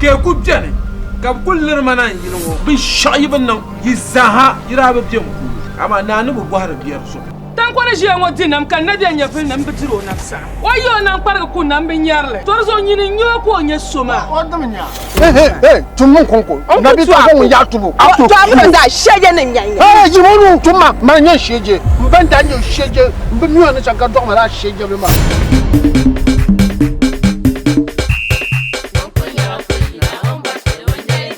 ke ku bene ka kullir mana yin wo bi shayibin nan yizaha yirabe biyan ku amma na ni bu gwara biyar so tan ko je ngo dinam kan na de nya fil nam bitiro na sa wayo nan parga ku nam bin yarle torzo nyini nyoko nya soma hey tumun konko na bi ta ko ya tubu to abin da shege nan yayin jimonu tuma ma nya sheje ban da nya sheje bi mi wona chaka do ma la sheje bi ma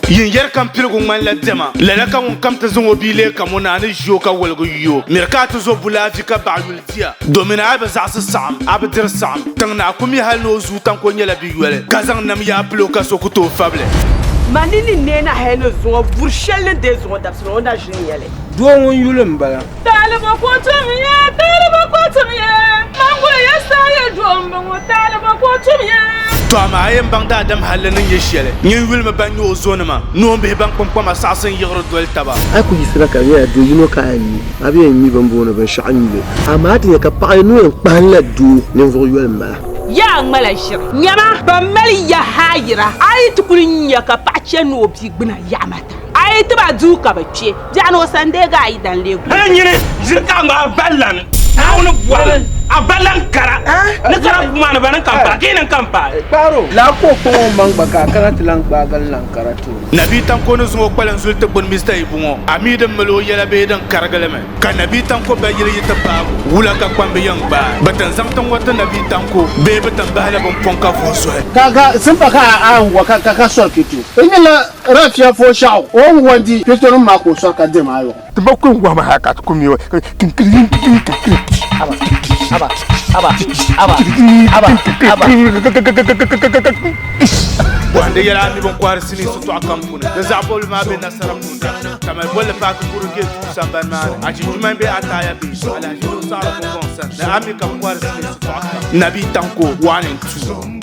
yin yar kan pilgu man la dema la kan kam ta zungo bile kamuna ni jo ka walgo yo merkato zo bulafi ka ba'ul dia domina aba za'sa sam aba dir sam tangna kumi hal no zu tan ko nyala bi yele kazan nam ya plo ka sokuto fable manini ne na heno zo burshelle de zo da so na jinyele do won yulum bala taliba ko tumiya mangula ya saye do mbango taliba ko tumiya to ma ayen bang da adam halin ye shele nyin wil ma ban yo zone ma no be ban pom ma sasan yigro dol taba ai ku yisra ka ya do yino ka ni abi en ban bona ban sha'an le amma ta ka pa no en palla do ne zo yol ma ya ngala shir nyama ba mali ya hayira ai tukurin ya ka pache no bi gbina ya mata ai tuba du ka bace jano sande ga ai dan legu nyine zirka ma ballan awon buwan abalan kara ne kara kuma na banan kampa kenan kampa baro la ko ko man baka karatu lan bagal lan karatu nabi tan ko no zo kwalan zulta bon mista ibungo amidan malo yela be dan kargaleme kan nabi tan ko ba yele yita ba wula ka kwambe yang ba batan zam tan wata nabi tan ko be batan bala bon ponka fo so kaga sun baka an wa ka so kitu inela rafia fo shaw on wandi petoro ma ko so ka de mayo to ba ko ngwa ma haka to kumiyo wanda yara mi bon kwar sini suto akampuna da zabol ma be nasaram nunda kama bolle pa ko burge samban ma a ci juma be ataya be ala jino sala ko bonsan da ami kam kwar sini suto akam nabi tanko 1 and 2